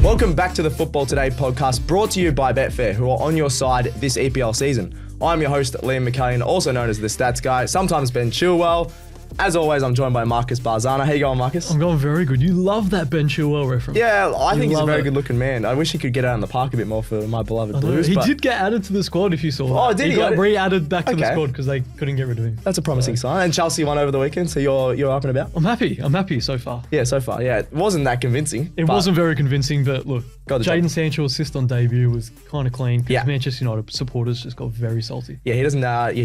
Welcome back to the Football Today podcast, brought to you by Betfair, who are on your side this EPL season. I'm your host, Liam McAllion, also known as the Stats Guy, sometimes Ben Chilwell. As always, I'm joined by Marcus Bazzano. How you going, Marcus? I'm going very good. You love that Ben Chilwell reference. Yeah, I think he's a very good-looking man. I wish he could get out in the park a bit more for my beloved Blues. He did get added to the squad, if you saw. Oh, did he? He got re-added back to the squad because they couldn't get rid of him. That's a promising sign. And Chelsea won over the weekend, so you're up and about? I'm happy so far. Yeah, so far, yeah. It wasn't that convincing. It wasn't very convincing, but look, Jadon Sancho's assist on debut was kind of clean because Manchester United supporters just got very salty. Yeah, he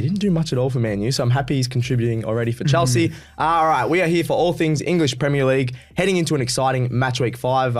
didn't do much at all for Man U, so I'm happy he's contributing already for Chelsea. All right, we are here for all things English Premier League, heading into an exciting Matchweek 5.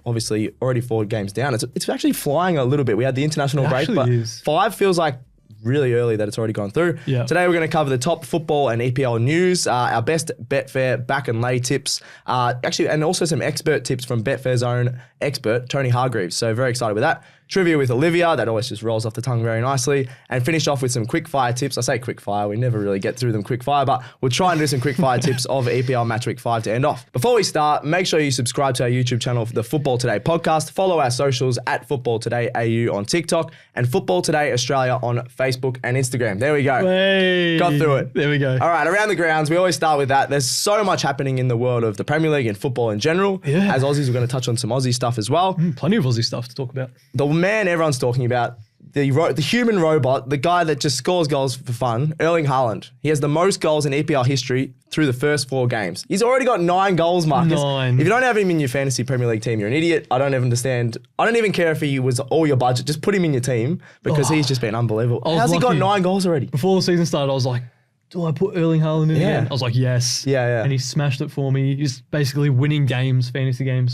Obviously already 4 games down. It's actually flying a little bit. We had the international break, but 5 feels like really early that it's already gone through. Yeah. Today we're going to cover the top football and EPL news, our best Betfair back and lay tips, and also some expert tips from Betfair's own expert, Tony Hargreaves. So very excited with that. Trivia with Olivia, that always just rolls off the tongue very nicely. And finish off with some quickfire tips. I say quickfire, we never really get through them quickfire, but we'll try and do some quickfire tips of EPL Matchweek 5 to end off. Before we start, make sure you subscribe to our YouTube channel for the Football Today podcast. Follow our socials at Football Today AU on TikTok and Football Today Australia on Facebook and Instagram. There we go. Hey, got through it. There we go. All right, around the grounds, we always start with that. There's so much happening in the world of the Premier League and football in general. Yeah. As Aussies, we're going to touch on some Aussie stuff as well. Plenty of Aussie stuff to talk about. The man everyone's talking about, the human robot, the guy that just scores goals for fun, Erling Haaland. He has the most goals in EPL history through the first 4 games. He's already got 9 goals, Marcus. 9. If you don't have him in your fantasy Premier League team, you're an idiot. I don't even understand. I don't even care if he was all your budget. Just put him in your team because he's just been unbelievable. How's he got 9 goals already? Before the season started, I was like, do I put Erling Haaland in again? I was like, yes. Yeah. And he smashed it for me. He's basically winning games, fantasy games,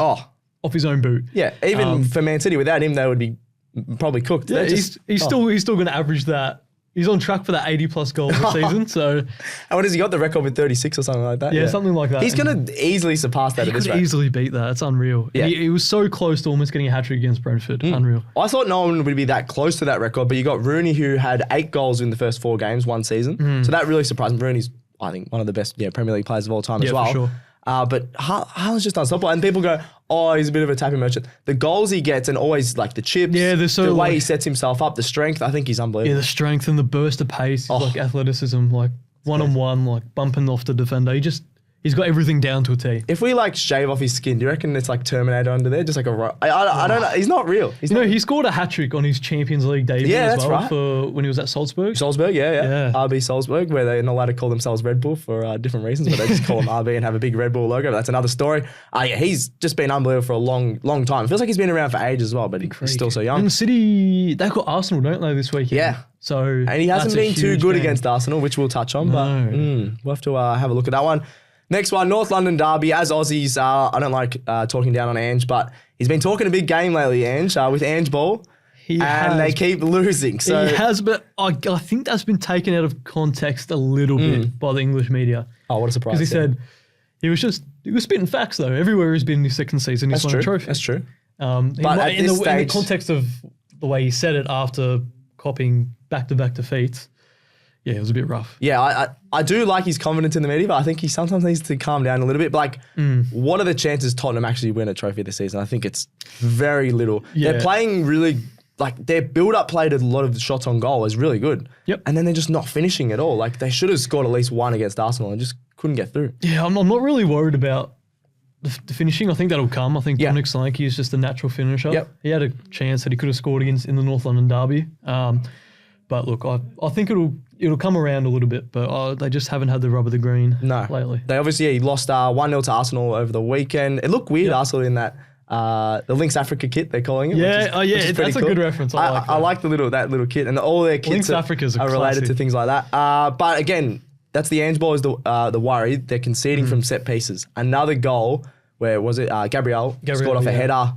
off his own boot. Yeah, even for Man City, without him, they would be probably cooked. Yeah, he's still going to average that. He's on track for that 80-plus goals this season. So, and what has he got? The record with 36 or something like that? Yeah, something like that. He's going to easily surpass that at this rate. He could easily beat that. It's unreal. Yeah. He was so close to almost getting a hat-trick against Brentford. Unreal. I thought no one would be that close to that record, but you got Rooney, who had 8 goals in the first 4 games one season. So that really surprised me. Rooney's, I think, one of the best Premier League players of all time as well. For sure. But Haaland's just unstoppable. And people go, he's a bit of a tapping merchant. The goals he gets and always like the chips, the way he sets himself up, the strength, I think he's unbelievable. Yeah, the strength and the burst of pace, like athleticism, like one-on-one, like bumping off the defender. He's got everything down to a T. If we shave off his skin, do you reckon it's like Terminator under there? Just like I don't know. He's not real. He scored a hat-trick on his Champions League debut as well for when he was at Salzburg. Yeah. RB Salzburg, where they're not allowed to call themselves Red Bull for different reasons, but they just call them RB and have a big Red Bull logo. That's another story. He's just been unbelievable for a long time. It feels like he's been around for ages as well, but he's still so young. And City, they've got Arsenal, don't they, this weekend? Yeah. So and he hasn't been too good against Arsenal, which we'll touch on, but we'll have to have a look at that one. Next one, North London derby. As Aussies, I don't like talking down on Ange, but he's been talking a big game lately, Ange, with Ange Ball. They keep losing. So he has, but I think that's been taken out of context a little bit by the English media. Oh, what a surprise. Because he said he was spitting facts, though. Everywhere he's been in his second season, he's won a trophy. That's true. But in the context of the way he said it after copying back-to-back defeats, yeah, it was a bit rough. Yeah, I do like his confidence in the media, but I think he sometimes needs to calm down a little bit. But what are the chances Tottenham actually win a trophy this season? I think it's very little. Yeah. They're playing really, their build-up play to a lot of shots on goal is really good. Yep. And then they're just not finishing at all. They should have scored at least 1 against Arsenal and just couldn't get through. Yeah, I'm not really worried about the finishing. I think that'll come. I think Dominic Solanke is just a natural finisher. Yep. He had a chance that he could have scored in the North London derby. But look, I think it'll come around a little bit, but they just haven't had the rub of the green lately. They obviously lost 1-0 to Arsenal over the weekend. It looked weird, Arsenal, in that the Lynx Africa kit, they're calling it. That's a good reference. I like that little kit, and all their kits are related to things like that. But again, that's the Ange Ball is the worry. They're conceding from set pieces. Another goal, where was it? Gabriel scored off a header.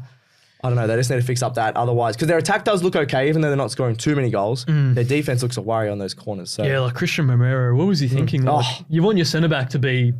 I don't know. They just need to fix up that otherwise. Because their attack does look okay, even though they're not scoring too many goals. Their defense looks a worry on those corners. So. Yeah, like Christian Romero. What was he thinking? You want your centre-back to be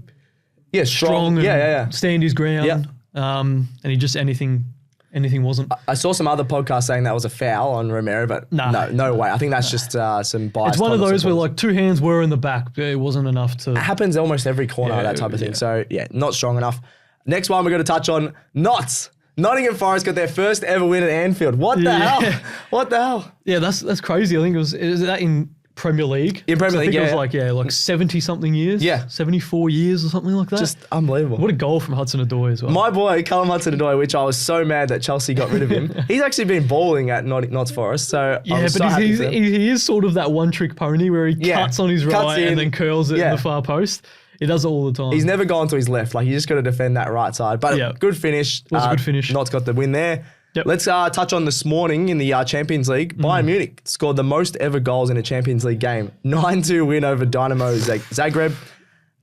strong and stand his ground. Yeah. And he just anything wasn't. I saw some other podcasts saying that was a foul on Romero, but no way. I think that's just some bias. It's one of those where 2 hands were in the back, but it wasn't enough to... It happens almost every corner, that type of thing. So, not strong enough. Next one we're going to touch on, not Nottingham Forest got their first ever win at Anfield. What the hell? What the hell? Yeah, that's crazy. I think is that in Premier League? In Premier League, I think it was like 70-something years. Yeah. 74 years or something like that. Just unbelievable. What a goal from Hudson-Odoi as well. My boy, Callum Hudson-Odoi, which I was so mad that Chelsea got rid of him. He's actually been balling at Notts Forest, so I was so happy for him. He is sort of that one-trick pony where he cuts on his right and then curls it in the far post. He does it all the time. He's never gone to his left. Like, you just got to defend that right side. But good finish. It was a good finish. Notts got the win there. Yep. Let's touch on this morning in the Champions League. Bayern Munich scored the most ever goals in a Champions League game. 9-2 win over Dynamo Zagreb.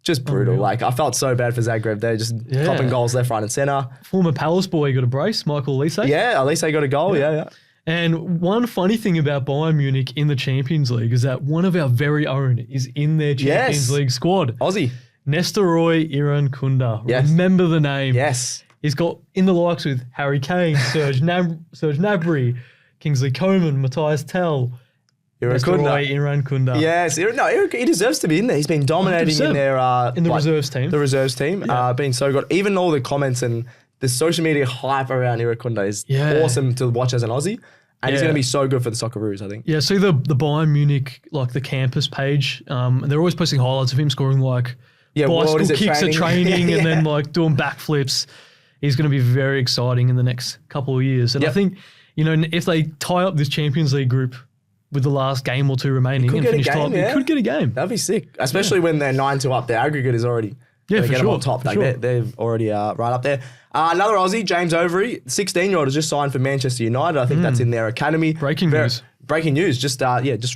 Just brutal. Like, I felt so bad for Zagreb. They're just copping goals left, right and centre. Former Palace boy got a brace, Michael Olise. Yeah, Olise got a goal. Yeah. And one funny thing about Bayern Munich in the Champions League is that one of our very own is in their Champions League squad. Aussie. Nestoroi Irankunda. Yes. Remember the name. Yes. He's got in the likes with Harry Kane, Serge Gnabry, Kingsley Coman, Matthias Tell, Nestoroi Irankunda. Yes. He deserves to be in there. He's been dominating 100%. In the reserves team. The reserves team. Been so good. Even all the comments and the social media hype around Irankunda is awesome to watch as an Aussie. And he's going to be so good for the Socceroos, I think. Yeah, see the Bayern Munich, like the campus page, they're always posting highlights of him scoring like bicycle kicks at training and then like doing backflips. He's going to be very exciting in the next couple of years. And I think, if they tie up this Champions League group with the last game or two remaining and finish top, it could get a game. That'd be sick. Especially when they're 9-2 up. Their aggregate is already for get sure, them on top. They're already right up there. Another Aussie, James Overy, 16-year-old, has just signed for Manchester United. I think that's in their academy. Breaking news. Breaking news. Just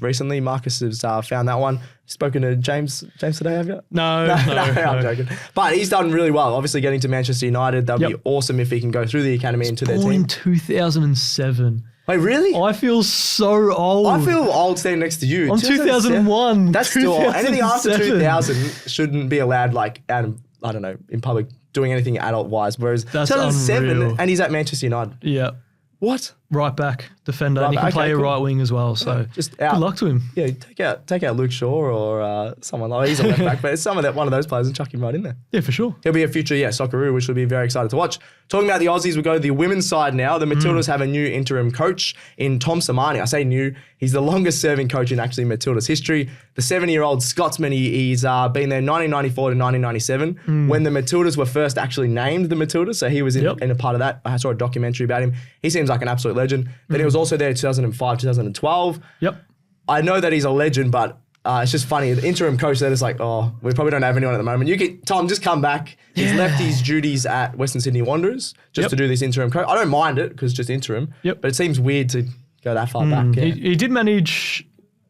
recently, Marcus has found that one. Spoken to James today, have you? No, I'm joking. But he's done really well. Obviously, getting to Manchester United, that would be awesome if he can go through the academy into their team. Born in 2007. Wait, really? I feel so old. I feel old standing next to you. I'm 2001. That's still old. Anything after 2000 shouldn't be allowed, like, I don't know, in public, doing anything adult-wise. Whereas that's 2007, unreal. and he's at Manchester United. Yeah. What? Right back, defender. And he can play a right wing as well. So just good luck to him. Yeah, take out Luke Shaw or someone like he's a left back, but it's one of those players and chuck him right in there. Yeah, for sure. He'll be a future Socceroo, which will be very excited to watch. Talking about the Aussies, we go to the women's side now. The Matildas have a new interim coach in Tom Samani. I say new. He's the longest serving coach in actually Matildas history. The 70-year-old Scotsman, he's been there 1994 to 1997 when the Matildas were first actually named the Matildas. So he was in a part of that. I saw a documentary about him. He seems like an absolute legend. Then he was also there 2005, 2012. Yep. I know that he's a legend, but it's just funny. The interim coach there is like, we probably don't have anyone at the moment. Tom, just come back. He's left his duties at Western Sydney Wanderers just to do this interim coach. I don't mind it because it's just interim. Yep. But it seems weird to go that far back. Yeah. He did manage.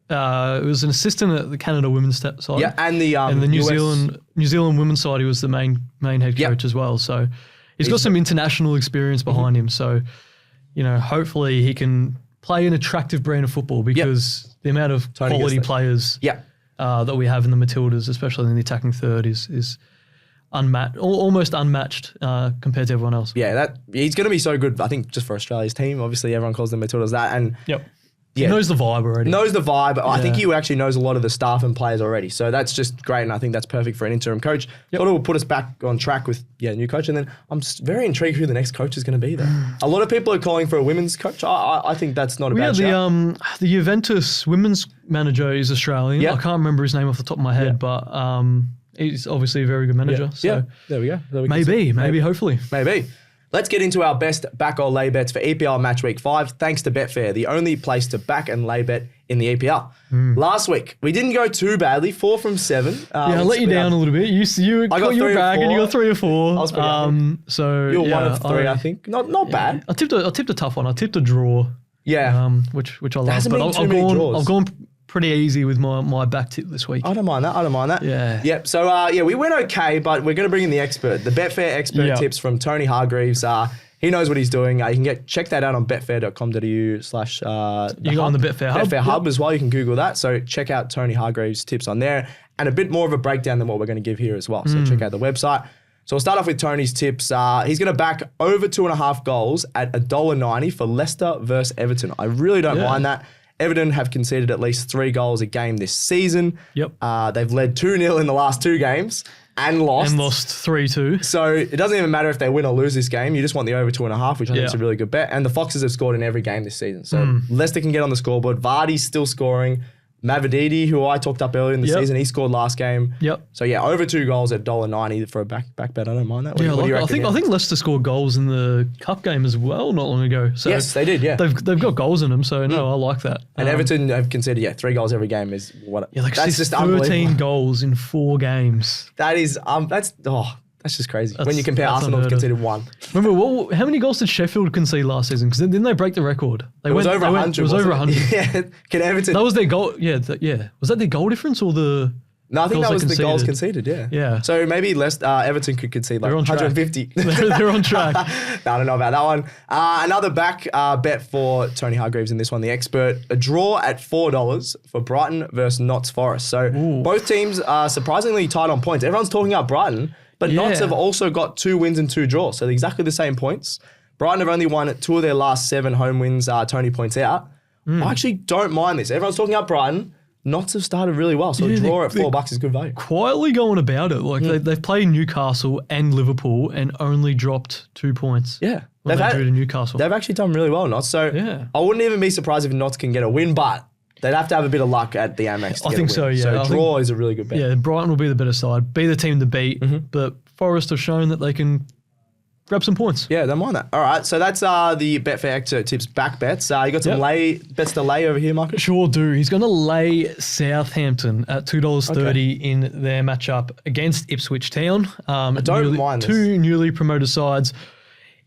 It was an assistant at the Canada women's side. Yeah, and the New Zealand women's side. He was the main head coach as well. So he's got some international experience behind him. So hopefully he can play an attractive brand of football because the amount of quality players that we have in the Matildas, especially in the attacking third, is unmatched, almost unmatched compared to everyone else. Yeah, he's going to be so good. I think just for Australia's team, obviously everyone calls them Matildas that, and he knows the vibe already. Knows the vibe. I think he actually knows a lot of the staff and players already. So that's just great, and I think that's perfect for an interim coach. Thought it will put us back on track with new coach, and then I'm just very intrigued who the next coach is going to be there. A lot of people are calling for a women's coach. I think that's not a bad shout. The Juventus women's manager is Australian. I can't remember his name off the top of my head, but he's obviously a very good manager. So there we go. Maybe, hopefully. Maybe. Let's get into our best back or lay bets for EPL Matchweek 5, thanks to Betfair, the only place to back and lay bet in the EPL. Last week, we didn't go too badly, 4 from 7. I let you down a little bit. You got your bag and you got 3 or 4. I was pretty happy. So you're 1 of 3, I think. Not bad. I tipped a tough one. I tipped a draw. Yeah. Which I love. But I've gone pretty easy with my back tip this week. I don't mind that. Yeah. Yep. So, we went okay, but we're going to bring in the expert. The Betfair expert tips from Tony Hargreaves. He knows what he's doing. You can check that out on betfair.com.au/. You go on the Betfair Hub. Betfair Hub as well. You can Google that. So check out Tony Hargreaves' tips on there and a bit more of a breakdown than what we're going to give here as well. So check out the website. So we'll start off with Tony's tips. He's going to back over 2.5 goals at $1.90 for Leicester versus Everton. I really don't mind that. Everton have conceded at least 3 goals a game this season. Yep. They've led 2-0 in the last 2 games. and lost. And lost 3-2. So it doesn't even matter if they win or lose this game. You just want the over 2.5, which I think is a really good bet. And the Foxes have scored in every game this season. So Leicester can get on the scoreboard. Vardy's still scoring. Mavadidi, who I talked up earlier in the season, he scored last game. Yep. So yeah, over 2 goals at $1.90 for a back bet. I don't mind that. What do you reckon? I think Leicester scored goals in the cup game as well not long ago. So yes, they did. Yeah, they've got goals in them. So no, I like that. And Everton have conceded 3 goals every game is what. Yeah, that's just 13 goals in 4 games. That is that's just crazy. When you compare Arsenal have conceded 1. Remember, how many goals did Sheffield concede last season? Because didn't they break the record? It was over 100. It was over 100. Yeah, can Everton? That was their goal. Yeah, Was that their goal difference or the? No, I think that was the goals conceded. Yeah. Yeah. So maybe Everton could concede like 150. They're on track. No, I don't know about that one. Another back bet for Tony Hargreaves in this one, the expert. A draw at $4 for Brighton versus Notts Forest. So both teams are surprisingly tight on points. Everyone's talking about Brighton. But Notts have also got 2 wins and 2 draws, so they're exactly the same points. Brighton have only won 2 of their last 7 home wins, Tony points out. I actually don't mind this. Everyone's talking about Brighton. Notts have started really well, so a draw at $4 is good value. Quietly going about it. Like they've played Newcastle and Liverpool and only dropped 2 points. Yeah. When they drew to Newcastle. They've actually done really well, Notts. So I wouldn't even be surprised if Notts can get a win, but they'd have to have a bit of luck at the Amex. I think so, yeah. So draw is a really good bet. Yeah, Brighton will be the better side, be the team to beat, but Forest have shown that they can grab some points. Yeah, don't mind that. All right, so that's the Betfair Expert Tips back bets. You got some bets to lay over here, Marcus? Sure do. He's going to lay Southampton at $2.30 in their matchup against Ipswich Town. I don't mind this. 2 newly promoted sides.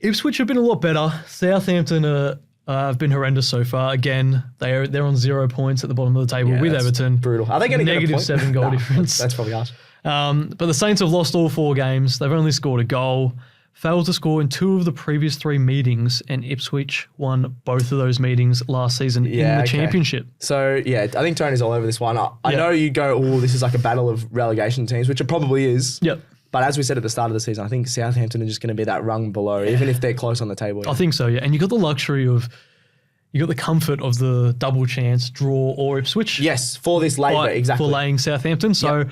Ipswich have been a lot better. Southampton have been horrendous so far. Again, they're on 0 points at the bottom of the table with Everton. Brutal. Are they going to get a point? -7 goal difference? That's probably harsh. But the Saints have lost all 4 games. They've only scored a goal. Failed to score in 2 of the previous 3 meetings, and Ipswich won both of those meetings last season in the Championship. So, I think Tony's all over this one. I know you go, this is like a battle of relegation teams, which it probably is. Yep. But as we said at the start of the season, I think Southampton are just going to be that rung below, even if they're close on the table. I think so, yeah. And you got the luxury of, you got the comfort of the double chance, draw or Ipswich. Yes, for this lay bet, exactly. For laying Southampton. So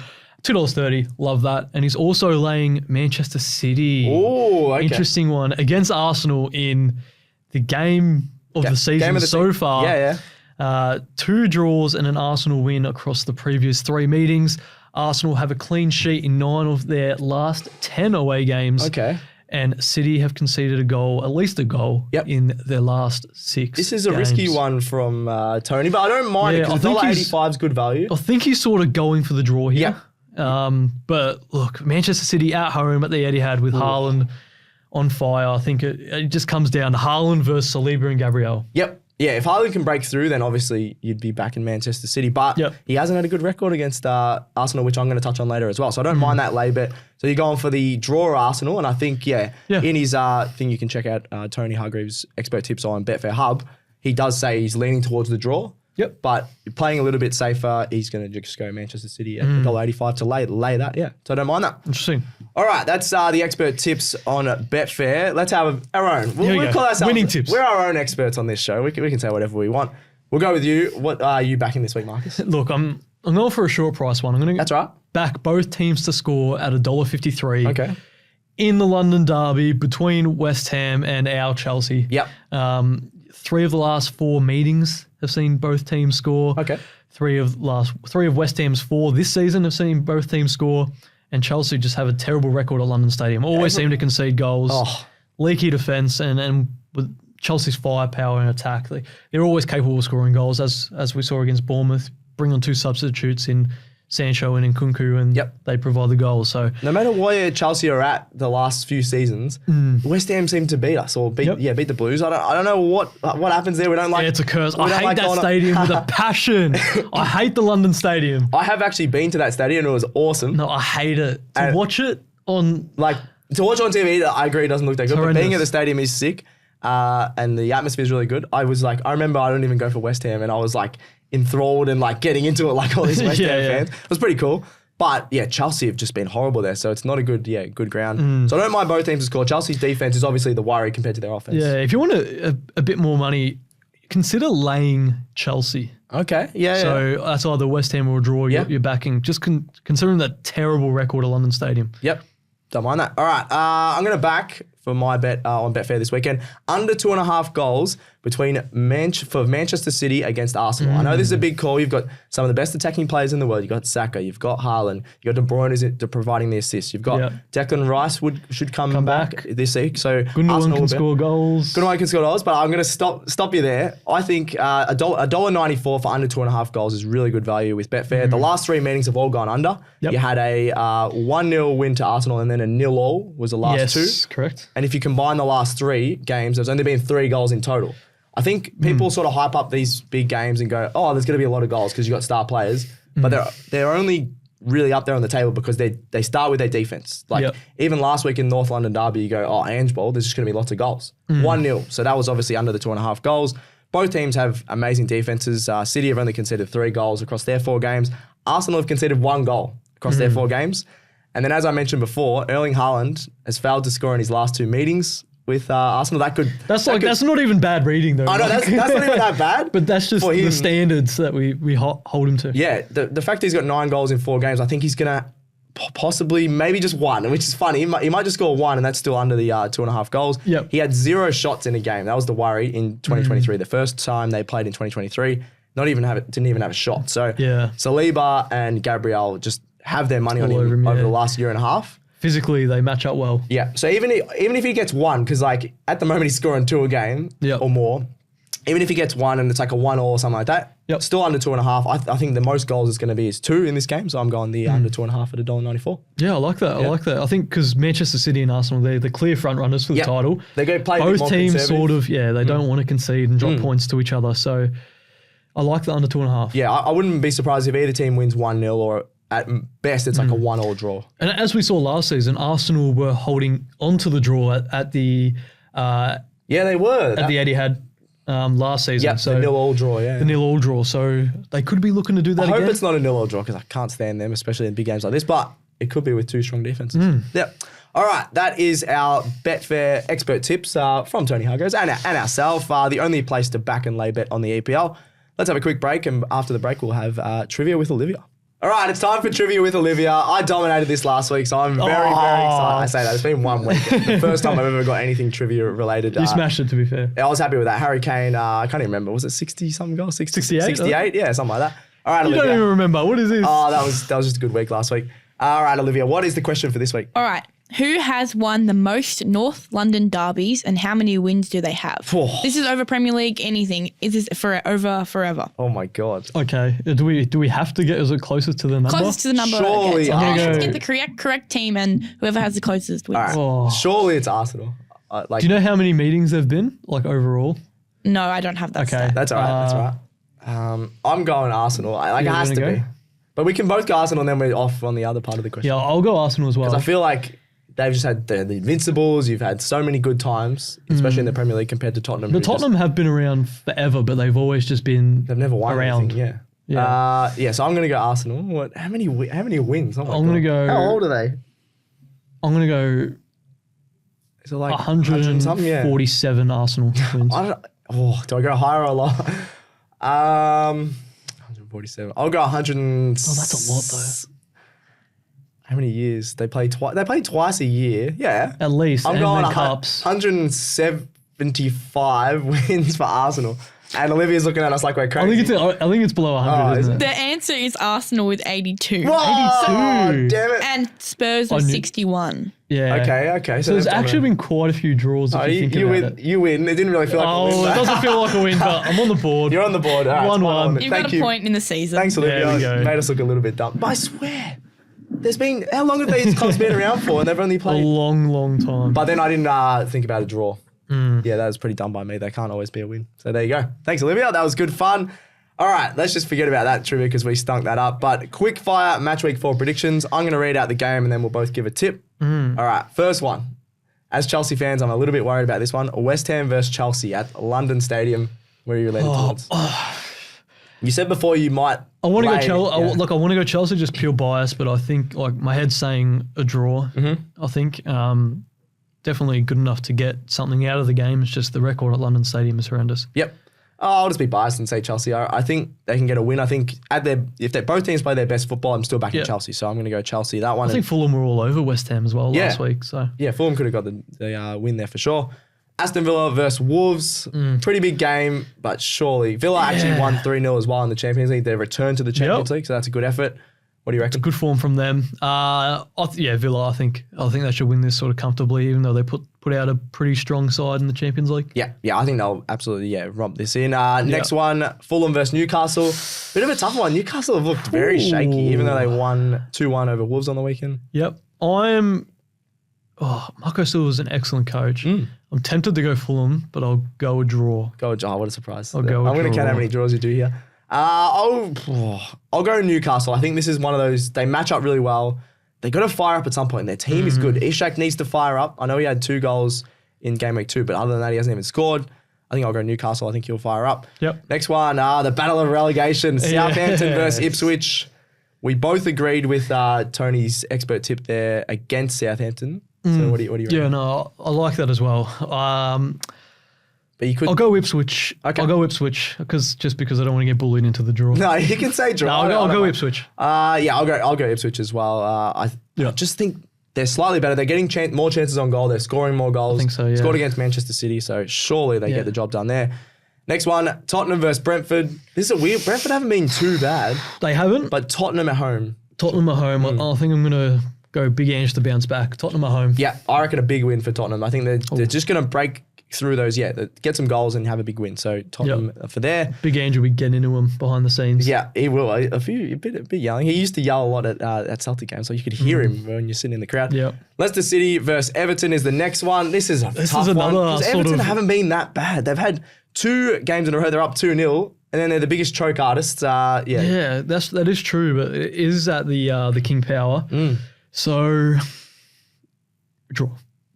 $2.30, love that. And he's also laying Manchester City. Oh, okay. Interesting one. Against Arsenal in the game of the season so far. Yeah. 2 draws and an Arsenal win across the previous 3 meetings. Arsenal have a clean sheet in 9 of their last 10 away games. Okay. And City have conceded at least a goal in their last 6 This is a risky one from Tony, but I don't mind it because $1.85 is good value. I think he's sort of going for the draw here. But look, Manchester City at home at the Etihad with Haaland on fire. I think it just comes down to Haaland versus Saliba and Gabriel. Yep. Yeah, if Haaland can break through, then obviously you'd be back in Manchester City. But he hasn't had a good record against Arsenal, which I'm going to touch on later as well. So I don't mind that lay bet. So you're going for the draw Arsenal, and I think, in his thing you can check out Tony Hargreaves' expert tips on Betfair Hub. He does say he's leaning towards the draw. Yep. But playing a little bit safer, he's going to just go Manchester City at $1.85 to lay that. Yeah, so I don't mind that. Interesting. All right, that's the expert tips on Betfair. Let's have our own. We'll call ourselves winning tips. We're our own experts on this show. We can say whatever we want. We'll go with you. What are you backing this week, Marcus? Look, I'm going for a short price one. I'm going to back both teams to score at $1.53. Okay. In the London derby between West Ham and our Chelsea. Yep. 3 of the last 4 meetings have seen both teams score. Okay. 3 of West Ham's 4 this season have seen both teams score. And Chelsea just have a terrible record at London Stadium. Always seem to concede goals, leaky defence, and with Chelsea's firepower and attack, they're always capable of scoring goals, as we saw against Bournemouth. Bring on 2 substitutes in Sancho and in Nkunku, and they provide the goals. So no matter where Chelsea are at the last few seasons, West Ham seem to beat us or beat the Blues. I don't know what happens there. We don't like. Yeah, it's a curse. I hate that stadium with a passion. I hate the London Stadium. I have actually been to that stadium and it was awesome. No, I hate it. To watch it on TV, I agree, it doesn't look that good. But being at the stadium is sick, and the atmosphere is really good. I remember I don't even go for West Ham, and I was like enthralled and like getting into it like all these West Ham fans. It was pretty cool. But Chelsea have just been horrible there, so it's not a good ground. So I don't mind both teams to score. Chelsea's defense is obviously the worry compared to their offense. Yeah, if you want a bit more money, consider laying Chelsea. Okay. Yeah. So that's either West Ham or a draw you're backing. Just considering that terrible record at London Stadium. Yep. Don't mind that. All right. I'm going to back for my bet on Betfair this weekend. Under 2.5 goals between Manchester City against Arsenal. I know this is a big call. You've got some of the best attacking players in the world. You've got Saka. You've got Haaland. You've got De Bruyne is providing the assists. You've got Declan Rice should come back this week. So Gundogan can score goals. Gundogan can score goals, but I'm going to stop you there. I think $1.94 for under 2.5 goals is really good value with Betfair. The last 3 meetings have all gone under. Yep. You had a 1-0 win to Arsenal and then a 0-all was the last 2. Yes, correct. And if you combine the last 3 games, there's only been 3 goals in total. I think people sort of hype up these big games and go, oh, there's going to be a lot of goals because you've got star players. But they're only really up there on the table because they start with their defense. Like even last week in North London Derby, you go, oh, Ange Bowl, there's just going to be lots of goals. 1-0. So that was obviously under the 2.5 goals. Both teams have amazing defenses. City have only conceded 3 goals across their 4 games. Arsenal have conceded 1 goal across their 4 games. And then as I mentioned before, Erling Haaland has failed to score in his last 2 meetings with Arsenal. That's not even bad reading though. I know, that's not even that bad. But that's just the standards that we hold him to. Yeah, the fact that he's got 9 goals in 4 games, I think he's going to possibly maybe just 1, which is funny. He might just score 1 and that's still under the 2.5 goals. Yep. He had 0 shots in a game. That was the worry in 2023. The first time they played in 2023, didn't even have a shot. So Saliba and Gabriel just have their money on him over the last year and a half. Physically, they match up well. Yeah. So even if he gets 1, because like at the moment he's scoring 2 a game or more, even if he gets 1 and it's like a 1 or something like that, still under 2.5. I think the most goals it's going to be is 2 in this game. So I'm going the under 2.5 at $1.94. Yeah, I like that. I like that. I think because Manchester City and Arsenal, they're the clear front runners for the title. They go play both teams sort of, they don't want to concede and drop points to each other. So I like the under 2.5. Yeah, I wouldn't be surprised if either team wins 1-0 or at best, it's like a 1-all draw. And as we saw last season, Arsenal were holding onto the draw at the they were at the Etihad last season. Yeah, the 0-all draw. Yeah, the 0-all draw. So they could be looking to do that again. I hope it's not a 0-all draw because I can't stand them, especially in big games like this. But it could be with 2 strong defenses. Yeah. All right, that is our Betfair expert tips from Tony Hargreaves and ourselves. The only place to back and lay bet on the EPL. Let's have a quick break, and after the break, we'll have trivia with Olivia. All right, it's time for Trivia with Olivia. I dominated this last week, so I'm very, very excited. I say that. It's been 1 week. The first time I've ever got anything trivia related. You smashed it, to be fair. I was happy with that. Harry Kane, I can't even remember. Was it 60-something goals? 68? 68? Yeah, something like that. All right, Olivia. You don't even remember. What is this? Oh, that was just a good week last week. All right, Olivia, what is the question for this week? All right. Who has won the most North London derbies and how many wins do they have? This is over Premier League, anything. Is this forever? Oh my God. Okay. Do we have to get, is it closest to the number? Closest to the number. Surely. Let's get the correct team and whoever has the closest wins. All right. Surely it's Arsenal. Do you know how many meetings there have been, like overall? No, I don't have that stat. That's all right. That's all right. I'm going Arsenal. It has to be. But we can both go Arsenal and then we're off on the other part of the question. Yeah, I'll go Arsenal as well. Because I feel like they've just had the Invincibles. You've had so many good times, especially in the Premier League compared to Tottenham. The Tottenham have been around forever, but they've always just been They've never won around. Anything, yeah. So I'm going to go Arsenal. What? How many wins? Oh my I'm going to go... How old are they? I'm going to go... Is it like 147 Arsenal wins. Do I go higher or lower? 147. I'll go 100. Oh, that's a lot though. How many years? They play twice. They play twice a year. Yeah. At least. I'm going cups. 175 wins for Arsenal. And Olivia's looking at us like we're crazy. I think it's below 100, isn't it? The answer is Arsenal with 82. Whoa, 82. Damn it. And Spurs with 61. Yeah. Okay. So there's actually been quite a few draws if you think about it. You win. It didn't really feel like a win. Oh, it doesn't feel like a win, but I'm on the board. You're on the board. 1-1. You've got a point in the season. Thanks, Olivia. There we go. Made us look a little bit dumb. But I swear, there's been... How long have these clubs been around for? And they've only played... A long, long time. But then I didn't think about a draw. Yeah, that was pretty dumb by me. They can't always be a win. So there you go. Thanks, Olivia. That was good fun. All right, let's just forget about that trivia because we stunk that up. But Quickfire Matchweek 4 predictions. I'm going to read out the game and then we'll both give a tip. All right, first one. As Chelsea fans, I'm a little bit worried about this one. West Ham versus Chelsea at London Stadium. Where are you leaning towards? You said before you might... I want to go Chelsea. Look, I want to go Chelsea, just pure bias, but I think like my head's saying a draw. I think definitely good enough to get something out of the game. It's just the record at London Stadium is horrendous. Yep. I'll just be biased and say Chelsea. I think they can get a win. I think if both teams play their best football, I'm still backing Chelsea. So I'm going to go Chelsea. That one. I think Fulham were all over West Ham as well last week. So yeah, Fulham could have got the win there for sure. Aston Villa versus Wolves. Pretty big game, but surely Villa actually won 3-0 as well in the Champions League. They returned to the Champions League, so that's a good effort. What do you reckon? Good form from them. Villa. I think they should win this sort of comfortably, even though they put out a pretty strong side in the Champions League. Yeah. I think they'll absolutely romp this in. Next one, Fulham versus Newcastle. Bit of a tough one. Newcastle have looked very shaky, even though they won 2-1 over Wolves on the weekend. Yep. Marco Silva's an excellent coach. I'm tempted to go Fulham, but I'll go a draw. What a surprise! I'm going to count how many draws you do here. I'll go Newcastle. I think this is one of those, they match up really well. They got to fire up at some point. Their team is good. Ishak needs to fire up. I know he had 2 goals in game week 2, but other than that, he hasn't even scored. I think I'll go Newcastle. I think he'll fire up. Yep. Next one, the battle of relegation. Southampton versus Ipswich. We both agreed with Tony's expert tip there against Southampton. So what do you reckon? Yeah, no, I like that as well. But you could. I'll go Ipswich. Okay. I'll go Ipswich because I don't want to get bullied into the draw. No, you can say draw. No, I'll go Ipswich. I'll go Ipswich as well. I just think they're slightly better. They're getting more chances on goal. They're scoring more goals. I think so, yeah. Scored against Manchester City, so surely they get the job done there. Next one, Tottenham versus Brentford. This is a weird. Brentford haven't been too bad. They haven't. But Tottenham at home. I think I'm going to go Big Ange to bounce back. Tottenham at home. Yeah, I reckon a big win for Tottenham. I think they're just going to break through those, get some goals and have a big win. So Tottenham for there. Big Ange will be getting into him behind the scenes. Yeah, he will. A bit yelling. He used to yell a lot at Celtic games, so you could hear him when you're sitting in the crowd. Yeah. Leicester City versus Everton is the next one. This is a tough one. Because Everton haven't been that bad. They've had 2 games in a row. They're up 2-0. And then they're the biggest choke artists. Yeah, that is true, but it is at the King Power. So draw.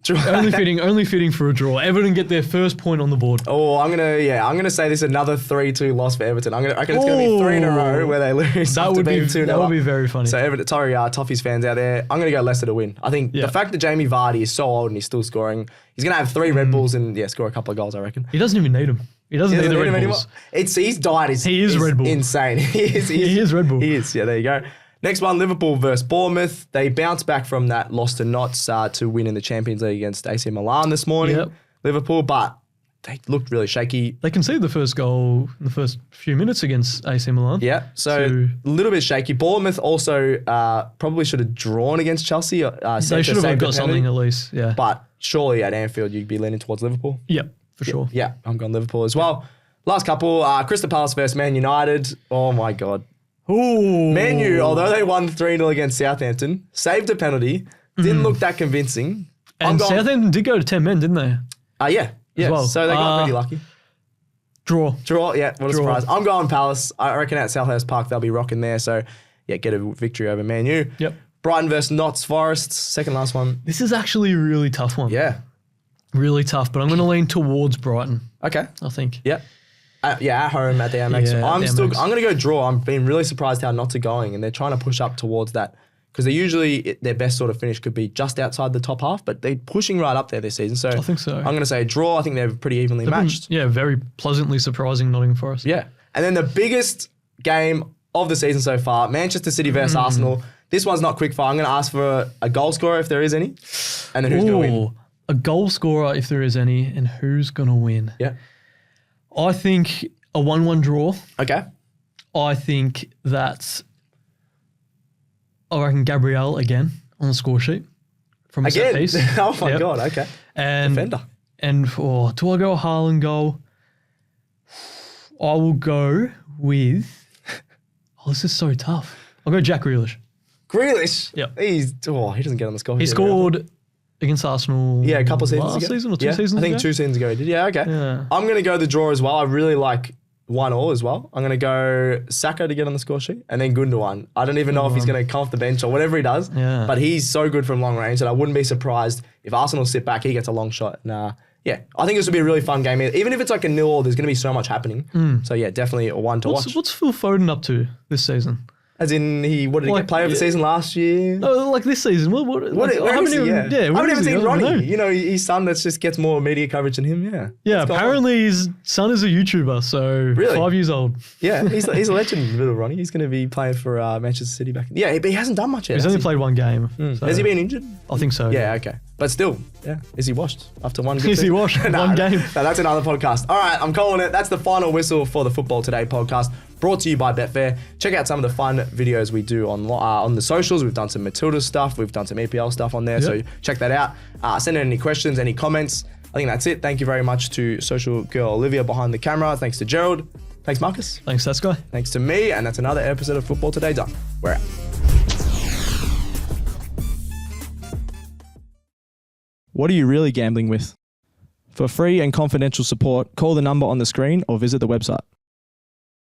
Only fitting for a draw. Everton get their first point on the board. Oh, I'm gonna say this is another 3-2 loss for Everton. I reckon it's gonna be 3 in a row where they lose. That would be very funny. So Everton, sorry, Toffees fans out there, I'm gonna go Leicester to win. I think the fact that Jamie Vardy is so old and he's still scoring, he's gonna have 3 Red Bulls and score a couple of goals. I reckon he doesn't even need them. He doesn't need the Red Bulls. His diet is Red Bull. Insane. He is Red Bull. He is. Yeah, there you go. Next one, Liverpool versus Bournemouth. They bounced back from that loss to Notts to win in the Champions League against AC Milan this morning. Yep. Liverpool, but they looked really shaky. They conceded the first goal in the first few minutes against AC Milan. Yeah, so a little bit shaky. Bournemouth also probably should have drawn against Chelsea. They should have got something at least, yeah. But surely at Anfield, you'd be leaning towards Liverpool. Yep, for sure. Yeah, I'm going Liverpool as well. Last couple, Crystal Palace versus Man United. Oh, my God. Ooh. Man U, although they won 3-0 against Southampton, saved a penalty, didn't look that convincing. And Southampton did go to 10 men, didn't they? Yeah. Well. So they got pretty lucky. Draw, yeah, what a surprise. I'm going Palace. I reckon at Selhurst Park they'll be rocking there. So, yeah, get a victory over Man U. Yep. Brighton versus Notts Forest, second last one. This is actually a really tough one. Yeah. Really tough, but I'm going to lean towards Brighton. Okay. I think. Yep. At home at the Amex. Yeah, I'm going to go draw. I'm being really surprised how Notts are going, and they're trying to push up towards that because they usually their best sort of finish could be just outside the top half, but they're pushing right up there this season. So I think so. I'm going to say draw. I think they're pretty evenly matched. Very pleasantly surprising Nottingham Forest. Yeah, and then the biggest game of the season so far, Manchester City versus Arsenal. This one's not quick fire. I'm going to ask for a goal scorer if there is any, and then who's going to win. A goal scorer if there is any, and who's going to win? Yeah, I think a 1-1 draw. Okay. I think that's, I reckon Gabriel again on the score sheet from a set piece. Oh my God, okay. And defender. And do I go a Haaland goal? I will go with, this is so tough. I'll go Jack Grealish. Grealish? Yep. He doesn't get on the score. He scored against Arsenal a couple of seasons ago. Season or 2 seasons ago? I think 2 seasons ago he did. Yeah, okay. Yeah. I'm going to go the draw as well. I really like 1-1 as well. I'm going to go Saka to get on the score sheet and then Gundogan. I don't even know if he's going to come off the bench or whatever he does, but he's so good from long range that I wouldn't be surprised if Arsenal sit back, he gets a long shot. Yeah, I think this will be a really fun game. Even if it's like a 0-0, there's going to be so much happening. So yeah, definitely a 1 to watch. What's Phil Foden up to this season? As in, what did he get player of the season last year? Oh, like this season. Where is he? I haven't even seen Ronnie. You know, his son that just gets more media coverage than him. Yeah. Yeah. Apparently, his son is a YouTuber. So really? 5 years old. Yeah, he's a legend, little Ronnie. He's going to be playing for Manchester City back. Yeah, but he hasn't done much yet. He's only played one game. So. Has he been injured? I think so. Yeah. Okay. But still, yeah. Is he washed after one? Is he washed? One game. No, that's another podcast. All right, I'm calling it. That's the final whistle for the Football Today podcast, brought to you by Betfair. Check out some of the fun videos we do on the socials. We've done some Matilda stuff. We've done some EPL stuff on there. So check that out. Send in any questions, any comments. I think that's it. Thank you very much to social girl Olivia behind the camera. Thanks to Gerald. Thanks, Marcus. Thanks, Stats Guy. Thanks to me. And that's another episode of Football Today done. We're out. What are you really gambling with? For free and confidential support, call the number on the screen or visit the website.